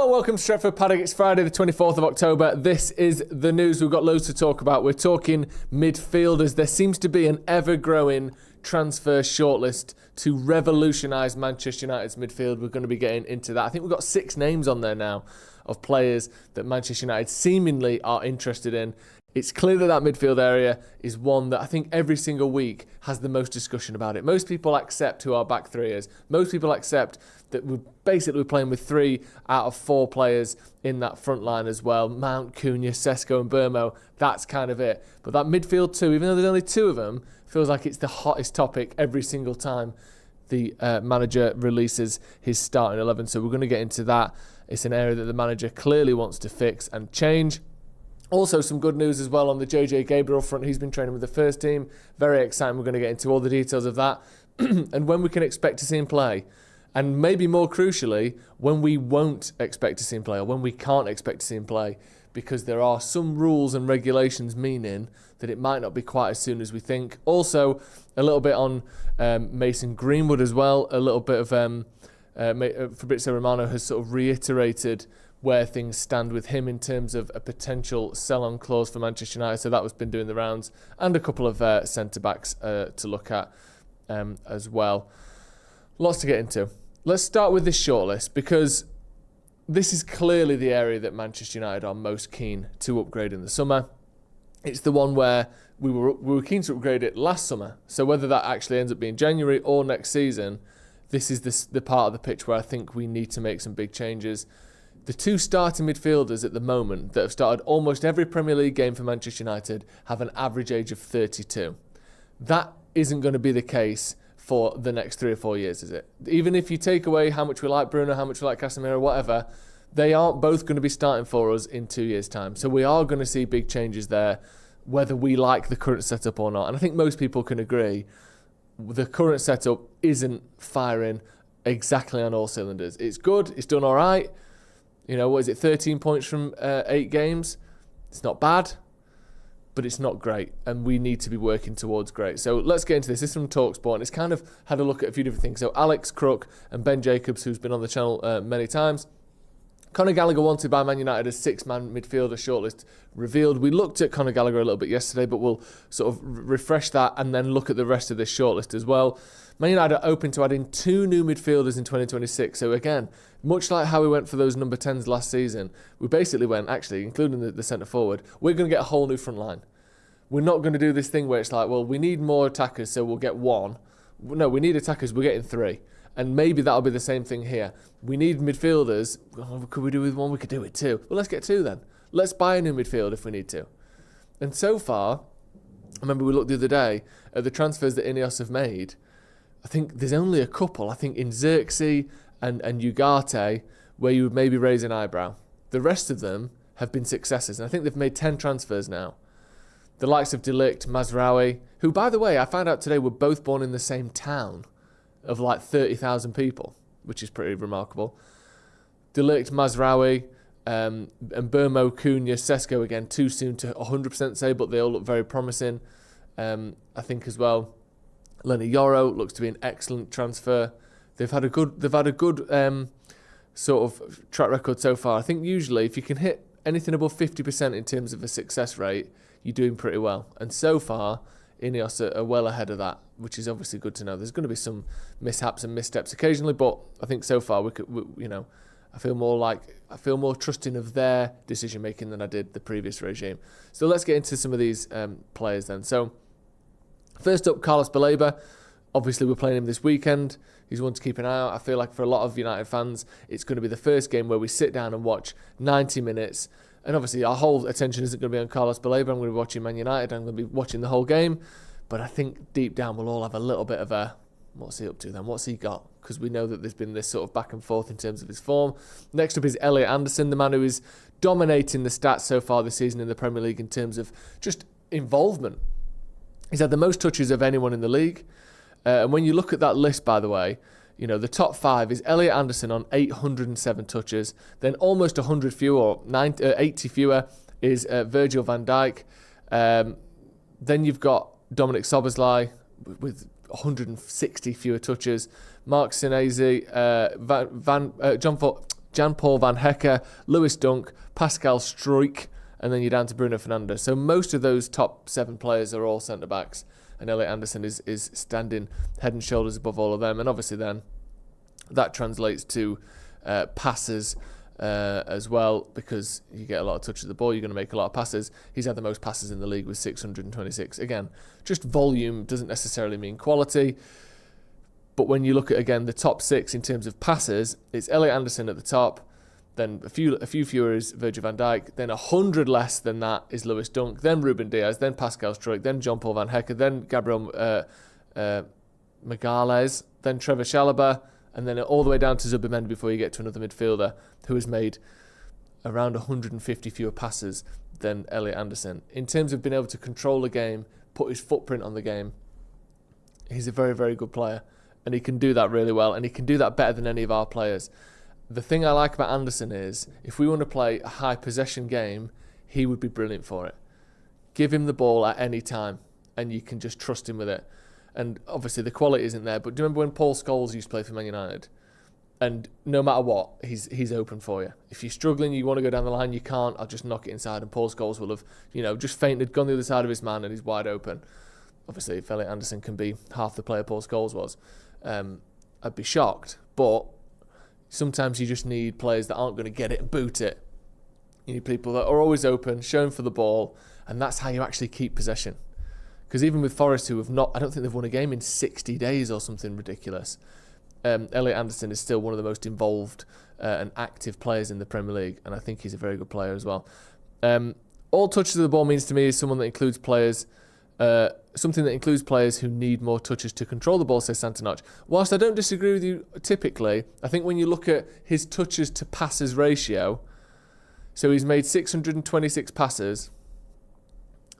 Hello, welcome to Stretford, Paddock. It's Friday the 24th of October. This is the news. We've got loads to talk about. We're talking midfielders. There seems to be an ever-growing transfer shortlist to revolutionise Manchester United's midfield. We're going to be getting into that. I think we've got 6 names on there now of players that Manchester United seemingly are interested in. It's clear that midfield area is one that I think every single week has the most discussion about it. Most people accept who our back three is. Most people accept that we're basically playing with 3 out of 4 players in that front line as well. Mount, Cunha, Sesko and Mbeumo, that's kind of it. But that midfield too, even though there's only 2 of them, feels like it's the hottest topic every single time the manager releases his starting 11. So we're going to get into that. It's an area that the manager clearly wants to fix and change. Also, some good news as well on the Gabriel front. He's been training with the first team. Very exciting. We're going to get into all the details of that and when we can expect to see him play. And maybe more crucially, when we won't expect to see him play or when we can't expect to see him play, because there are some rules and regulations meaning that it might not be quite as soon as we think. Also, a little bit on Mason Greenwood as well. A little bit of Fabrizio Romano has sort of reiterated where things stand with him in terms of a potential sell-on clause for Manchester United. So that was been doing the rounds. And a couple of centre-backs to look at as well. Lots to get into. Let's start with this shortlist because this is clearly the area that Manchester United are most keen to upgrade in the summer. It's the one where we were keen to upgrade it last summer. So whether that actually ends up being January or next season, this is the part of the pitch where I think we need to make some big changes. The 2 starting midfielders at the moment that have started almost every Premier League game for Manchester United have an average age of 32. That isn't going to be the case for the next 3 or 4 years, is it? Even if you take away how much we like Bruno, how much we like Casemiro, whatever, they aren't both going to be starting for us in 2 years' time. So we are going to see big changes there, whether we like the current setup or not. And I think most people can agree the current setup isn't firing exactly on all cylinders. It's good, it's done all right. You know, what is it, 13 points from 8 games? It's not bad, but it's not great, and we need to be working towards great. So let's get into this. This is from TalkSport, and it's kind of had a look at a few different things. So Alex Crook and Ben Jacobs, who's been on the channel many times. Conor Gallagher wanted by Man United as 6-man midfielder shortlist revealed. We looked at Conor Gallagher a little bit yesterday, but we'll sort of refresh that and then look at the rest of this shortlist as well. Man United are open to adding 2 new midfielders in 2026. So again, much like how we went for those number 10s last season, we basically went, actually, including the centre forward, we're going to get a whole new front line. We're not going to do this thing where it's like, well, we need more attackers, so we'll get 1. No, we need attackers, we're getting 3. And maybe that'll be the same thing here. We need midfielders. Oh, could we do with 1? We could do it 2. Well, let's get 2 then. Let's buy a new midfield if we need to. And so far, I remember we looked the other day at the transfers that Ineos have made. I think there's only a couple. I think in Xerxes and Ugarte where you would maybe raise an eyebrow. The rest of them have been successes. And I think they've made 10 transfers now. The likes of De Ligt, Mazraoui, who, by the way, I found out today were both born in the same town of like 30,000 people, which is pretty remarkable. De Ligt, Mazraoui, and Mbeumo, Cunha, Sesko, again, too soon to 100% say, but they all look very promising. I think as well, Lenny Yoro looks to be an excellent transfer. They've had a good sort of track record so far. I think usually if you can hit anything above 50% in terms of a success rate, you're doing pretty well. And so far, Ineos are well ahead of that, which is obviously good to know. There's going to be some mishaps and missteps occasionally, but I think so far I feel more trusting of their decision making than I did the previous regime. So let's get into some of these players then. So first up, Carlos Baleba. Obviously, we're playing him this weekend. He's one to keep an eye out. I feel like for a lot of United fans, it's going to be the first game where we sit down and watch 90 minutes. And obviously, our whole attention isn't going to be on Carlos Baleba. I'm going to be watching Man United. I'm going to be watching the whole game. But I think deep down, we'll all have a little bit of a, what's he up to then? What's he got? Because we know that there's been this sort of back and forth in terms of his form. Next up is Elliot Anderson, the man who is dominating the stats so far this season in the Premier League in terms of just involvement. He's had the most touches of anyone in the league. And when you look at that list, by the way, you know, the top 5 is Elliot Anderson on 807 touches. Then almost 100 fewer, or 80 fewer, is Virgil van Dijk. Then you've got Dominic Szoboszlai with 160 fewer touches. Mark Sinesi, Jan-Paul van Hecke, Lewis Dunk, Pascal Struijk, and then you're down to Bruno Fernandes. So most of those top 7 players are all centre-backs, and Elliot Anderson is standing head and shoulders above all of them. And obviously then that translates to passes as well, because you get a lot of touches of the ball, you're going to make a lot of passes. He's had the most passes in the league with 626. Again, just volume doesn't necessarily mean quality. But when you look at, again, the top 6 in terms of passes, it's Elliot Anderson at the top, then a few fewer is Virgil van Dijk, then 100 less than that is Lewis Dunk, then Ruben Diaz, then Pascal Struijk, then Jean-Paul van Hecke, then Gabriel Magalhaes, then Trevor Chalobah, and then all the way down to Zubimendi before you get to another midfielder who has made around 150 fewer passes than Elliot Anderson. In terms of being able to control the game, put his footprint on the game, he's a very, very good player. And he can do that really well, and he can do that better than any of our players. The thing I like about Anderson is, if we want to play a high possession game, he would be brilliant for it. Give him the ball at any time, and you can just trust him with it. And obviously the quality isn't there, but do you remember when Paul Scholes used to play for Man United? And no matter what, he's open for you. If you're struggling, you want to go down the line, you can't, I'll just knock it inside, and Paul Scholes will have, just fainted, gone the other side of his man, and he's wide open. Obviously, if Elliot Anderson can be half the player Paul Scholes was, I'd be shocked. But sometimes you just need players that aren't going to get it and boot it. You need people that are always open, showing for the ball, and that's how you actually keep possession. Because even with Forest, who have not, I don't think they've won a game in 60 days or something ridiculous, Elliot Anderson is still one of the most involved and active players in the Premier League, and I think he's a very good player as well. All touches of the ball means to me is someone that includes players, something that includes players who need more touches to control the ball, says Santanoch. Whilst I don't disagree with you typically, I think when you look at his touches to passes ratio, so he's made 626 passes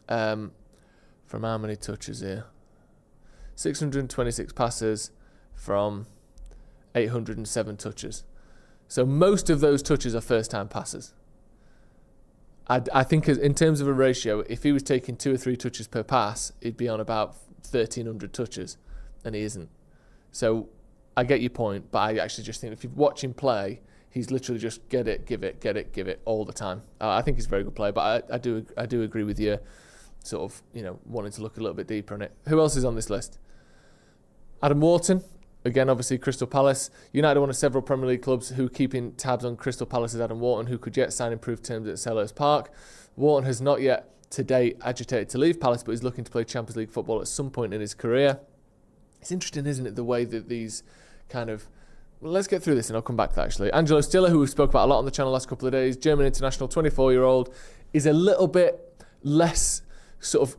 from how many touches here? 626 passes from 807 touches. So most of those touches are first-time passes. I think in terms of a ratio, if he was taking 2 or 3 touches per pass, he'd be on about 1,300 touches, and he isn't. So I get your point, but I actually just think if you watch him play, he's literally just get it, give it all the time. I think he's a very good player, but I do agree with you, sort of, wanting to look a little bit deeper on it. Who else is on this list? Adam Wharton. Again, obviously, Crystal Palace. United are one of several Premier League clubs who keeping tabs on Crystal Palace's Adam Wharton, who could yet sign improved terms at Selhurst Park. Wharton has not yet, to date, agitated to leave Palace, but is looking to play Champions League football at some point in his career. It's interesting, isn't it, the way that these kind of... Well, let's get through this and I'll come back to that, actually. Angelo Stiller, who we've spoke about a lot on the channel the last couple of days, German international, 24-year-old, is a little bit less sort of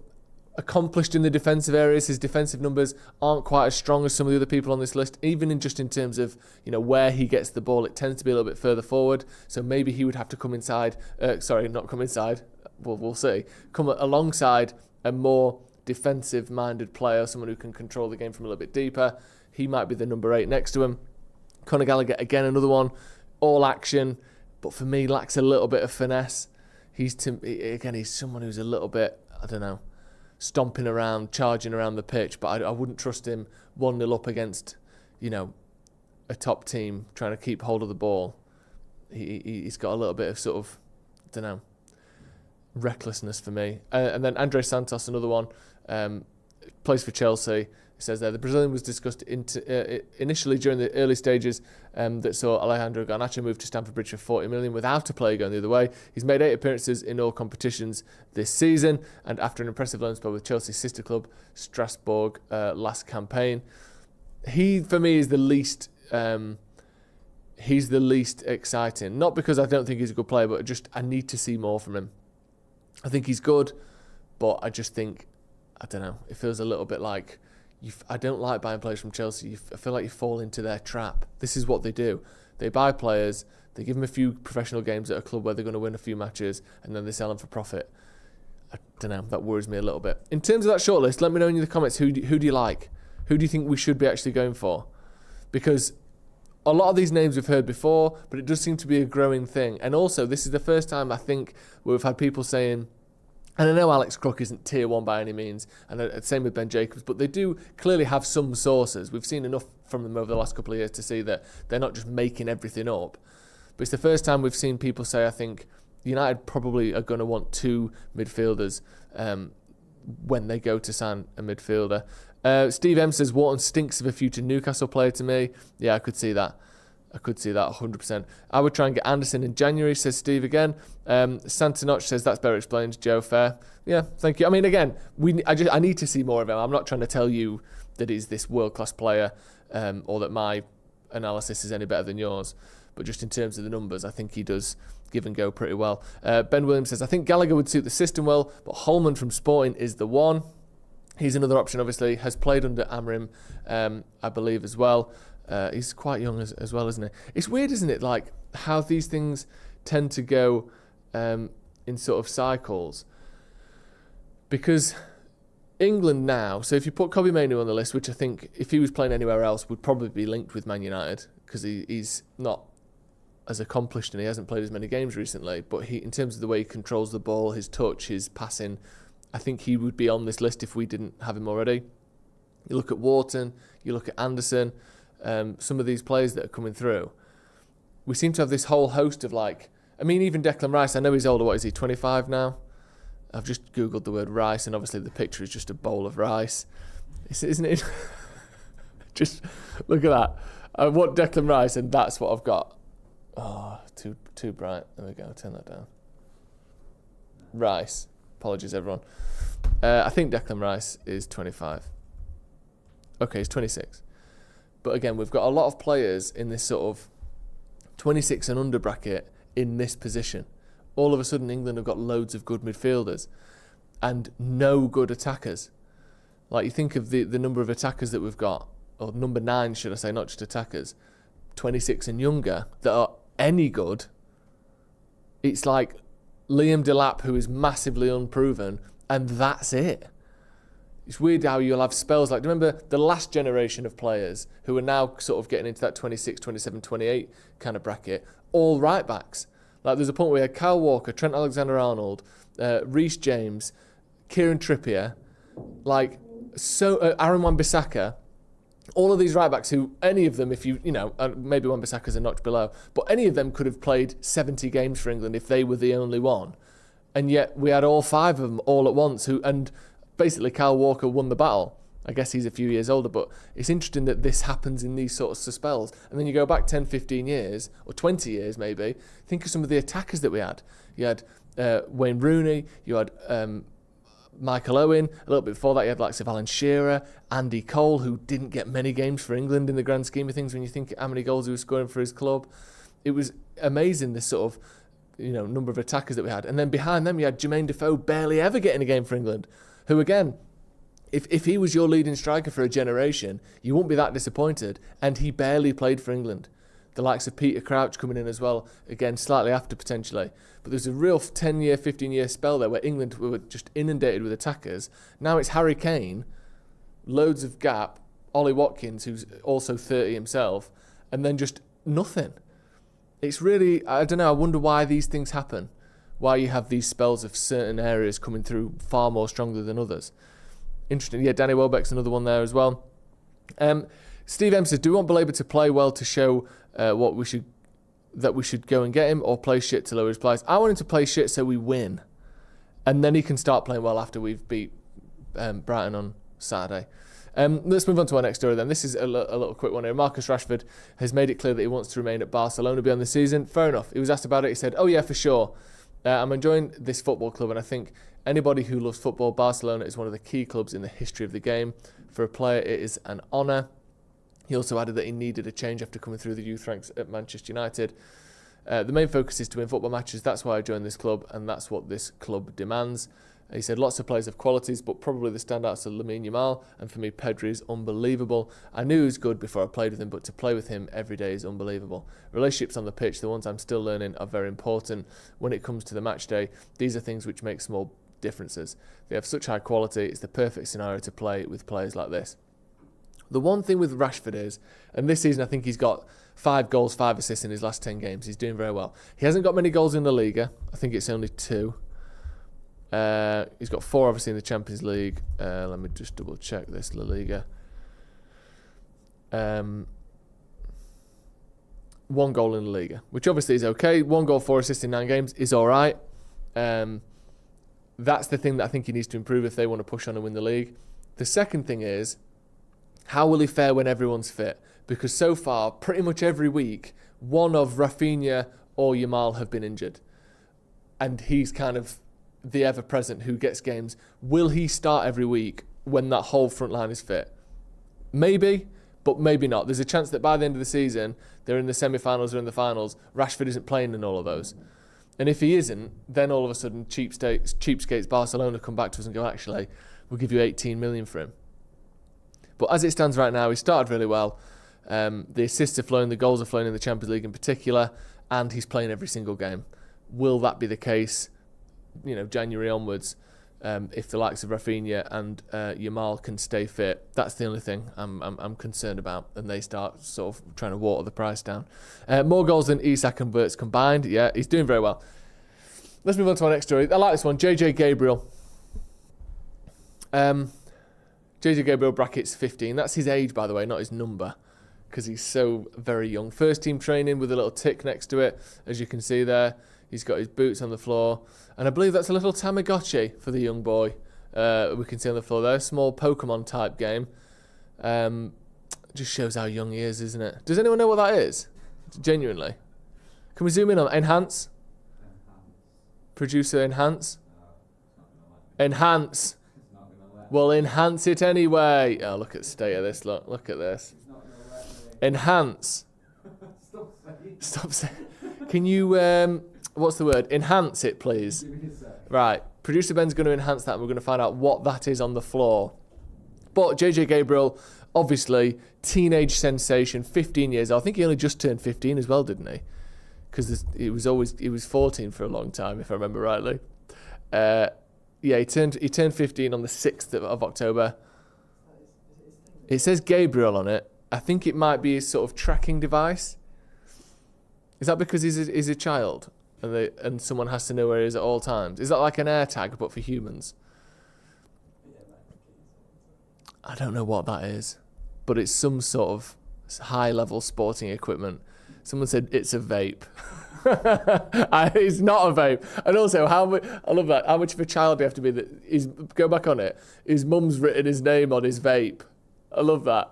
accomplished in the defensive areas. His defensive numbers aren't quite as strong as some of the other people on this list, even in terms of where he gets the ball. It tends to be a little bit further forward, so maybe he would have to come inside, not come inside, we'll see, come alongside a more defensive minded player, someone who can control the game from a little bit deeper. He might be the number 8 next to him. Conor Gallagher, again, another one, all action, but for me lacks a little bit of finesse. He's someone who's a little bit, I don't know, stomping around, charging around the pitch, but I wouldn't trust him 1-0 up against, a top team trying to keep hold of the ball. He's got a little bit of sort of, I don't know, recklessness for me. And then Andre Santos, another one, plays for Chelsea. It says there, the Brazilian was discussed initially during the early stages that saw Alejandro Garnacho move to Stamford Bridge for 40 million without a player going the other way. He's made 8 appearances in all competitions this season, and after an impressive loan spell with Chelsea's sister club, Strasbourg, last campaign. He, for me, is the least... he's the least exciting. Not because I don't think he's a good player, but just I need to see more from him. I think he's good, but I just think, I don't know, it feels a little bit like... I don't like buying players from Chelsea. I feel like you fall into their trap. This is what they do. They buy players, they give them a few professional games at a club where they're going to win a few matches, and then they sell them for profit. I don't know, that worries me a little bit. In terms of that shortlist, let me know in the comments, who do you like? Who do you think we should be actually going for? Because a lot of these names we've heard before, but it does seem to be a growing thing. And also, this is the first time, I think, where we've had people saying... And I know Alex Crook isn't tier 1 by any means, and same with Ben Jacobs, but they do clearly have some sources. We've seen enough from them over the last couple of years to see that they're not just making everything up. But it's the first time we've seen people say, I think, United probably are going to want 2 midfielders when they go to sign a midfielder. Steve M says, Wharton stinks of a future Newcastle player to me. Yeah, I could see that. 100%. I would try and get Anderson in January, says Steve again. Santanoch says, that's better explained. Joe, fair. Yeah, thank you. I mean, again, I need to see more of him. I'm not trying to tell you that he's this world-class player or that my analysis is any better than yours. But just in terms of the numbers, I think he does give and go pretty well. Ben Williams says, I think Gallagher would suit the system well, but Holman from Sporting is the one. He's another option, obviously. Has played under Amrim, I believe, as well. He's quite young as well, isn't he? It's weird, isn't it, like how these things tend to go in sort of cycles. Because England now, so if you put Kobbie Mainoo on the list, which I think if he was playing anywhere else would probably be linked with Man United, because he's not as accomplished and he hasn't played as many games recently, but he, in terms of the way he controls the ball, his touch, his passing, I think he would be on this list if we didn't have him already. You look at Wharton, you look at Anderson, some of these players that are coming through. We seem to have this whole host of even Declan Rice, I know he's older, what is he, 25 now? I've just Googled the word rice and obviously the picture is just a bowl of rice. Isn't it? Just look at that. I want Declan Rice and that's what I've got. Oh, too bright. There we go, turn that down. Rice. Apologies, everyone. I think Declan Rice is 25. Okay, he's 26. But again, we've got a lot of players in this sort of 26 and under bracket in this position. All of a sudden, England have got loads of good midfielders and no good attackers. Like, you think of the number of attackers that we've got, or number 9, should I say, not just attackers, 26 and younger, that are any good. It's like Liam Delap, who is massively unproven, and that's it. It's weird how you'll have spells like, do you remember the last generation of players who are now sort of getting into that 26, 27, 28 kind of bracket, all right backs. Like, there's a point where we had Kyle Walker, Trent Alexander-Arnold, Reece James, Kieran Trippier, Aaron Wan-Bissaka, all of these right backs who, any of them, if maybe Wan-Bissaka's a notch below, but any of them could have played 70 games for England if they were the only one. And yet we had all 5 of them all at once and basically Kyle Walker won the battle. I guess he's a few years older, but it's interesting that this happens in these sorts of spells. And then you go back 10, 15 years, or 20 years maybe, think of some of the attackers that we had. You had Wayne Rooney, you had Michael Owen, a little bit before that you had like Alan Shearer, Andy Cole, who didn't get many games for England in the grand scheme of things when you think how many goals he was scoring for his club. It was amazing, this sort of number of attackers that we had. And then behind them you had Jermaine Defoe barely ever getting a game for England, who again, if he was your leading striker for a generation, you wouldn't be that disappointed. And he barely played for England. The likes of Peter Crouch coming in as well, again, slightly after potentially. But there's a real 10-year, 15-year spell there where England were just inundated with attackers. Now it's Harry Kane, loads of gap, Ollie Watkins, who's also 30 himself, and then just nothing. It's really, I don't know, I wonder why these things happen. Why you have these spells of certain areas coming through far more strongly than others. Interesting. Yeah, Danny Welbeck's another one there as well. Steve M says, do we want Baleba to play well to show that we should go and get him, or play shit to lower his price? I want him to play shit so we win. And then he can start playing well after we've beat Brighton on Saturday. Let's move on to our next story then. This is a little quick one here. Marcus Rashford has made it clear that he wants to remain at Barcelona beyond the season. Fair enough. He was asked about it. He said, oh yeah, for sure. I'm enjoying this football club, and I think anybody who loves football, Barcelona is one of the key clubs in the history of the game. For a player, it is an honour. He also added that he needed a change after coming through the youth ranks at Manchester United. The main focus is to win football matches. That's why I joined this club, and that's what this club demands. He said lots of players have qualities, but probably the standouts are Lamine Yamal, and for me, Pedri is unbelievable. I knew he was good before I played with him, but to play with him every day is unbelievable. Relationships on the pitch, the ones I'm still learning, are very important. When it comes to the match day, these are things which make small differences. They have such high quality, it's the perfect scenario to play with players like this. The one thing with Rashford is, and this season I think he's got 5 goals, 5 assists in his last 10 games. He's doing very well. He hasn't got many goals in La Liga. I think it's only 2. He's got 4 obviously in the Champions League. Let me just double check this La Liga. 1 goal in La Liga, which obviously is okay. 1 goal, 4 assists in 9 games is all right. That's the thing that I think he needs to improve if they want to push on and win the league. The second thing is, how will he fare when everyone's fit? Because so far, pretty much every week, one of Rafinha or Yamal have been injured. And he's kind of the ever-present who gets games. Will he start every week when that whole front line is fit? Maybe, but maybe not. There's a chance that by the end of the season, they're in the semi-finals or in the finals, Rashford isn't playing in all of those. And if he isn't, then all of a sudden cheapskates Barcelona come back to us and go, actually, we'll give you 18 million for him. But as it stands right now, he started really well. The assists are flowing, the goals are flowing in the Champions League in particular, and he's playing every single game. Will that be the case, January onwards, if the likes of Rafinha and Yamal can stay fit? That's the only thing I'm concerned about, and they start sort of trying to water the price down. More goals than Isak and Wirtz combined. Yeah, he's doing very well. Let's move on to our next story. I like this one. JJ Gabriel. JJ Gabriel brackets 15. That's his age, by the way, not his number, because he's so very young. First team training with a little tick next to it, as you can see there. He's got his boots on the floor. And I believe that's a little Tamagotchi for the young boy. We can see on the floor there. Small Pokemon type game. Just shows how young he is, isn't it? Does anyone know what that is? Genuinely. Can we zoom in on enhance? Producer enhance? Enhance. Well, enhance it anyway. Oh, look at the state of this. Look at this. Enhance. Stop saying. Can you... what's the word? Enhance it, please. Right. Producer Ben's going to enhance that and we're going to find out what that is on the floor. But JJ Gabriel, obviously, teenage sensation, 15 years old. I think he only just turned 15 as well, didn't he? Because he was 14 for a long time, if I remember rightly. He turned 15 on the 6th of October. It says Gabriel on it. I think it might be his sort of tracking device. Is that because he's a child? And someone has to know where he is at all times. Is that like an AirTag but for humans? I don't know what that is, but it's some sort of high-level sporting equipment. Someone said it's a vape. It's not a vape. And also, I love that. How much of a child do you have to be that go back on it? His mum's written his name on his vape. I love that.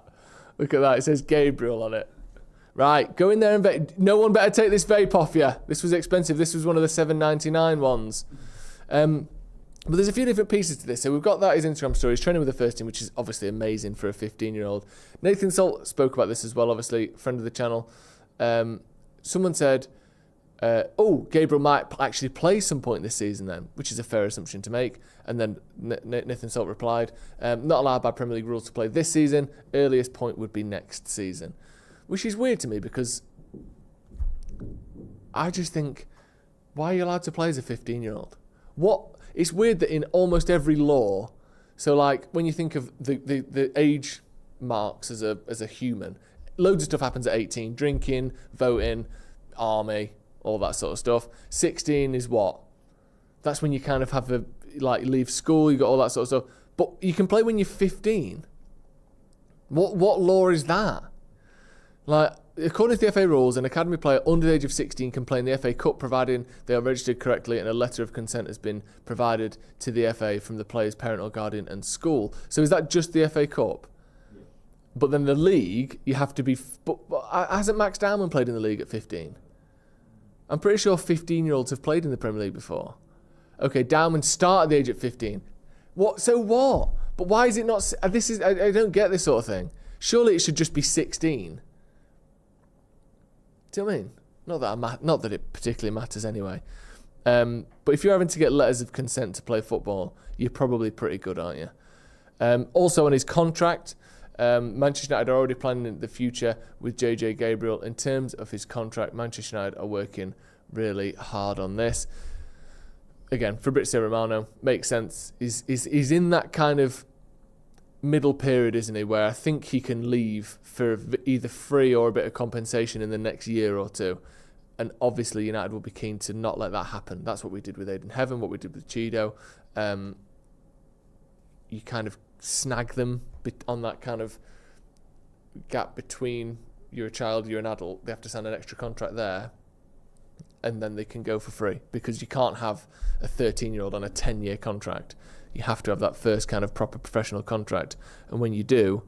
Look at that. It says Gabriel on it. Right, go in there and vape. No one better take this vape off you. This was expensive. This was one of the $7.99 ones. But there's a few different pieces to this. So we've got that, his Instagram story. He's training with the first team, which is obviously amazing for a 15-year-old. Nathan Salt spoke about this as well, obviously, friend of the channel. Someone said, Gabriel might actually play some point this season then, which is a fair assumption to make. And then Nathan Salt replied, not allowed by Premier League rules to play this season. Earliest point would be next season. Which is weird to me because I just think, why are you allowed to play as a 15-year-old? It's weird that in almost every law, so like when you think of the age marks as a human, loads of stuff happens at 18. Drinking, voting, army, all that sort of stuff. 16 is what? That's when you kind of have leave school, you got all that sort of stuff. But you can play when you're 15. What law is that? Like, according to the FA rules, an academy player under the age of 16 can play in the FA Cup providing they are registered correctly and a letter of consent has been provided to the FA from the player's parent or guardian and school. So is that just the FA Cup? Yeah. But then the league, you have to be... But hasn't Max Diamond played in the league at 15? I'm pretty sure 15-year-olds have played in the Premier League before. Okay, Diamond started at the age of 15. What? So what? But why is it not... I don't get this sort of thing. Surely it should just be 16. Do you know what I mean? Not that it particularly matters anyway. But if you're having to get letters of consent to play football, you're probably pretty good, aren't you? Also on his contract, Manchester United are already planning the future with JJ Gabriel. In terms of his contract, Manchester United are working really hard on this. Again, Fabrizio Romano, makes sense. He's in that kind of middle period, isn't he, where I think he can leave for either free or a bit of compensation in the next year or two. And obviously United will be keen to not let that happen. That's what we did with Aiden Heaven, what we did with Chido. You kind of snag them on that kind of gap between you're a child, you're an adult, they have to sign an extra contract there, and then they can go for free, because you can't have a 13-year-old on a 10-year contract. You have to have that first kind of proper professional contract, and when you do,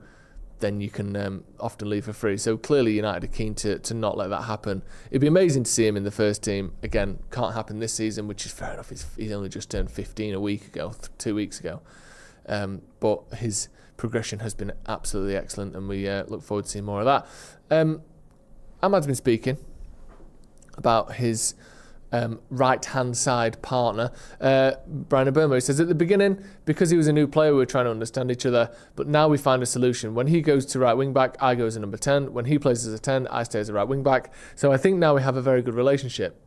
then you can often leave for free. So clearly United are keen to not let that happen. It'd be amazing to see him in the first team. Again, can't happen this season, which is fair enough. He's only just turned 15 a week ago, 2 weeks ago. But his progression has been absolutely excellent, and we look forward to seeing more of that. Ahmad's been speaking about his right-hand side partner, Brian Mbeumo. He says, at the beginning, because he was a new player, we were trying to understand each other, but now we find a solution. When he goes to right wing-back, I go as a number 10. When he plays as a 10, I stay as a right wing-back. So I think now we have a very good relationship,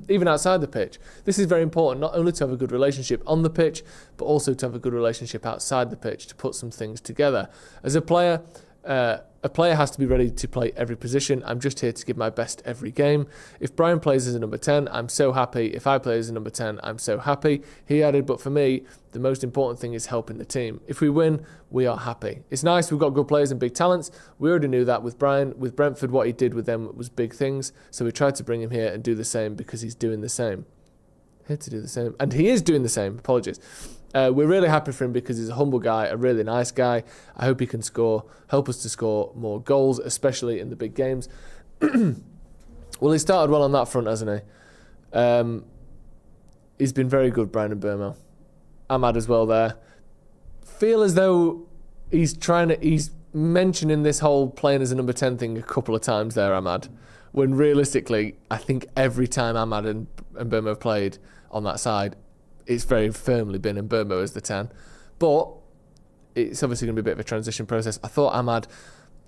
even outside the pitch. This is very important, not only to have a good relationship on the pitch, but also to have a good relationship outside the pitch, to put some things together. As a player has to be ready to play every position. I'm just here to give my best every game. If Brian plays as a number 10, I'm so happy. If I play as a number 10, I'm so happy. He added, but for me, the most important thing is helping the team. If we win, we are happy. It's nice, we've got good players and big talents. We already knew that with Brian. With Brentford, what he did with them was big things. So we tried to bring him here and do the same, because he's doing the same. Here to do the same. And he is doing the same. Apologies. We're really happy for him, because he's a humble guy, a really nice guy. I hope he can help us to score more goals, especially in the big games. Well, he started well on that front, hasn't he? He's been very good, Brian Mbeumo. Ahmad as well there. Feel as though he's mentioning this whole playing as a number 10 thing a couple of times there, Ahmad. When realistically, I think every time Ahmad and Mbeumo have played on that side, it's very firmly been Mbeumo as the 10. But it's obviously going to be a bit of a transition process. I thought Ahmad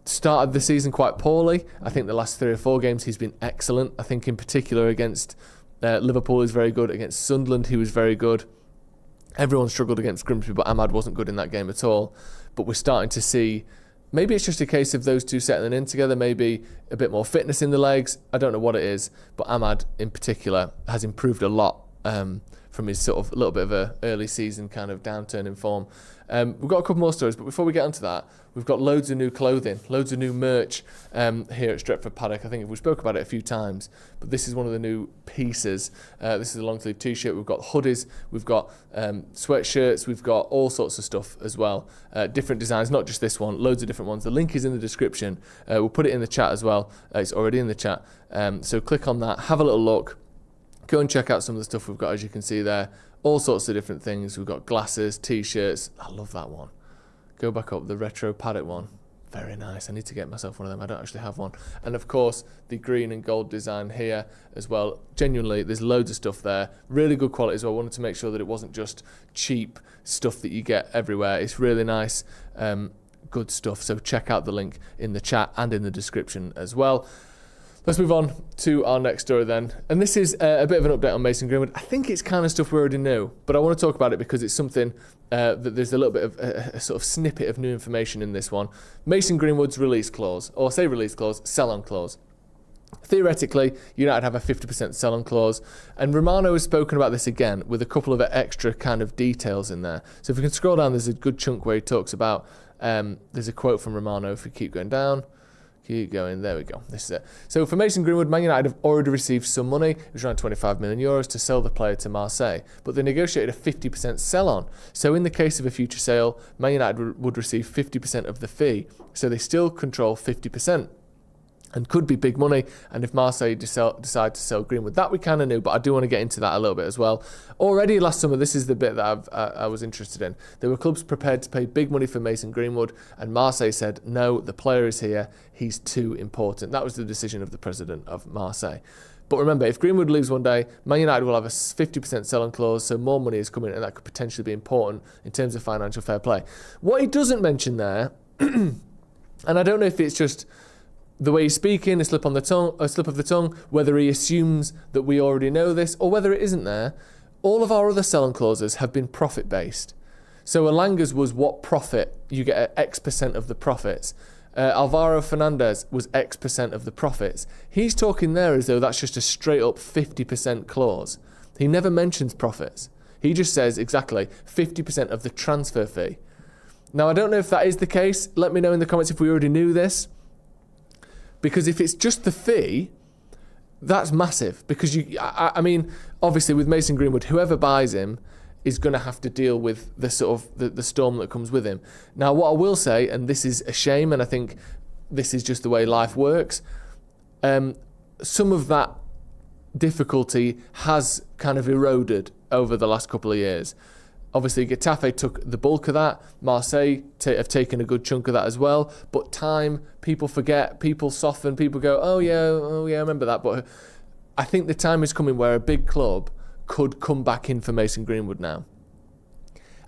started the season quite poorly. I think the last 3 or 4 games he's been excellent. I think in particular against Liverpool he's very good. Against Sunderland he was very good. Everyone struggled against Grimsby, but Ahmad wasn't good in that game at all. But we're starting to see, maybe it's just a case of those two settling in together, maybe a bit more fitness in the legs. I don't know what it is, but Ahmad in particular has improved a lot from his sort of a little bit of a early season kind of downturn in form. We've got a couple more stories, but before we get onto that, we've got loads of new clothing, loads of new merch here at Stretford Paddock. I think we spoke about it a few times, but this is one of the new pieces. This is a long sleeve t-shirt. We've got hoodies, we've got sweatshirts, we've got all sorts of stuff as well. Different designs, not just this one, loads of different ones. The link is in the description. We'll put it in the chat as well. It's already in the chat. So click on that, have a little look. Go and check out some of the stuff we've got, as you can see there. All sorts of different things. We've got glasses, t-shirts. I love that one. Go back up, the retro Paddock one. Very nice. I need to get myself one of them. I don't actually have one. And of course, the green and gold design here as well. Genuinely, there's loads of stuff there. Really good quality as well. I wanted to make sure that it wasn't just cheap stuff that you get everywhere. It's really nice, good stuff. So check out the link in the chat and in the description as well. Let's move on to our next story then. And this is a bit of an update on Mason Greenwood. I think it's kind of stuff we already knew, but I want to talk about it because it's something that there's a little bit of a sort of snippet of new information in this one. Mason Greenwood's release clause, or say release clause, sell-on clause. Theoretically, United have a 50% sell-on clause, and Romano has spoken about this again with a couple of extra kind of details in there. So if we can scroll down, there's a good chunk where he talks about, there's a quote from Romano if we keep going down. Keep going, there we go, this is it. So for Mason Greenwood, Man United have already received some money, it was around €25 million, to sell the player to Marseille, but they negotiated a 50% sell-on. So in the case of a future sale, Man United would receive 50% of the fee, so they still control 50%. And could be big money, and if Marseille decide to sell Greenwood, that we kind of knew, but I do want to get into that a little bit as well. Already last summer, this is the bit that I was interested in. There were clubs prepared to pay big money for Mason Greenwood, and Marseille said, no, the player is here, he's too important. That was the decision of the president of Marseille. But remember, if Greenwood leaves one day, Man United will have a 50% sell-on clause, so more money is coming, and that could potentially be important in terms of financial fair play. What he doesn't mention there, and I don't know if it's just the way he's speaking, a slip of the tongue, whether he assumes that we already know this, or whether it isn't there, all of our other sell-on clauses have been profit-based. So Elanga's was what profit, you get X% of the profits. Alvaro Fernandez was X% of the profits. He's talking there as though that's just a straight-up 50% clause. He never mentions profits. He just says exactly 50% of the transfer fee. Now, I don't know if that is the case. Let me know in the comments if we already knew this. Because if it's just the fee, that's massive. Because I mean, obviously with Mason Greenwood, whoever buys him is going to have to deal with the sort of the storm that comes with him. Now, what I will say, and this is a shame, and I think this is just the way life works, some of that difficulty has kind of eroded over the last couple of years. Obviously, Getafe took the bulk of that. Marseille have taken a good chunk of that as well. But time, people forget, people soften, people go, oh yeah, I remember that. But I think the time is coming where a big club could come back in for Mason Greenwood now.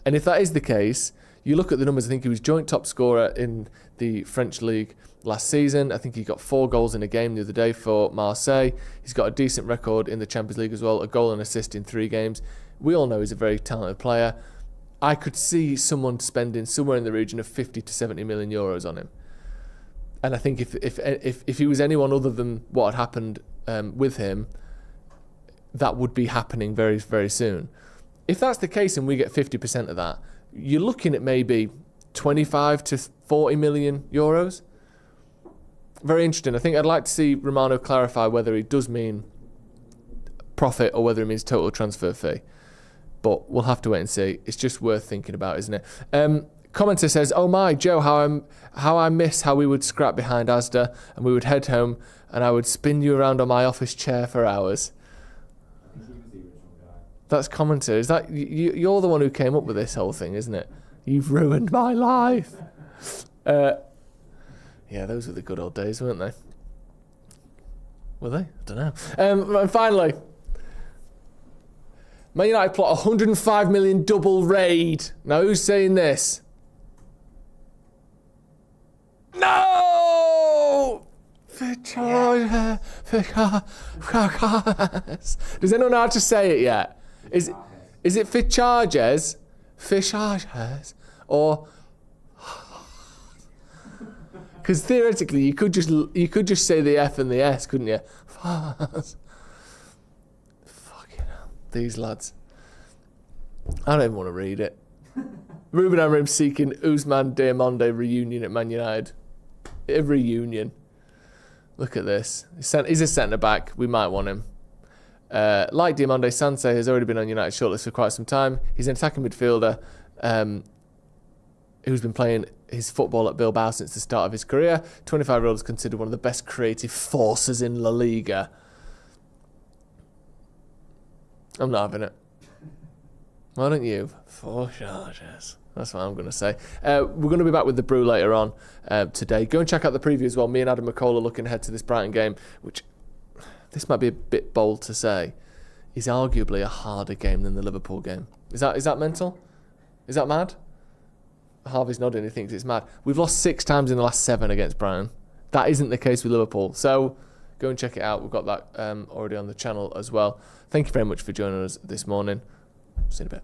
And if that is the case, you look at the numbers. I think he was joint top scorer in the French league last season. I think he got 4 goals in a game the other day for Marseille. He's got a decent record in the Champions League as well, a goal and assist in 3 games. We all know he's a very talented player. I could see someone spending somewhere in the region of 50 to 70 million euros on him. And I think if he was anyone other than what had happened with him, that would be happening very, very soon. If that's the case and we get 50% of that, you're looking at maybe 25 to 40 million euros. Very interesting. I think I'd like to see Romano clarify whether he does mean profit or whether it means total transfer fee. But we'll have to wait and see. It's just worth thinking about, isn't it? Commenter says, oh my, Joe, how I miss how we would scrap behind Asda and we would head home and I would spin you around on my office chair for hours. That's commenter. Is that you're the one who came up with this whole thing, isn't it? You've ruined my life. Yeah, those were the good old days, weren't they? Were they? I don't know. And finally, Man United plot 105 million double raid. Now, who's saying this? No! Does anyone know how to say it yet? Is it Ficharges? Ficharges? Or... Because theoretically, you could just say the F and the S, couldn't you? Fucking hell. These lads. I don't even want to read it. Ruben Amorim seeking Ousmane Diomande reunion at Man United. A reunion. Look at this. He's a centre-back. We might want him. Like Diomande Sancet has already been on United's shortlist for quite some time. He's an attacking midfielder who's been playing his football at Bilbao since the start of his career. 25-year-old is considered one of the best creative forces in La Liga. I'm not having it. Why don't you? 4 charges. That's what I'm going to say. We're going to be back with the brew later on today. Go and check out the preview as well. Me and Adam McCall are looking ahead to this Brighton game, which, this might be a bit bold to say, is arguably a harder game than the Liverpool game. Is that mental? Is that mad? Harvey's nodding, he thinks it's mad. We've lost 6 times in the last 7 against Brighton. That isn't the case with Liverpool. So go and check it out. We've got that already on the channel as well. Thank you very much for joining us this morning. See you in a bit.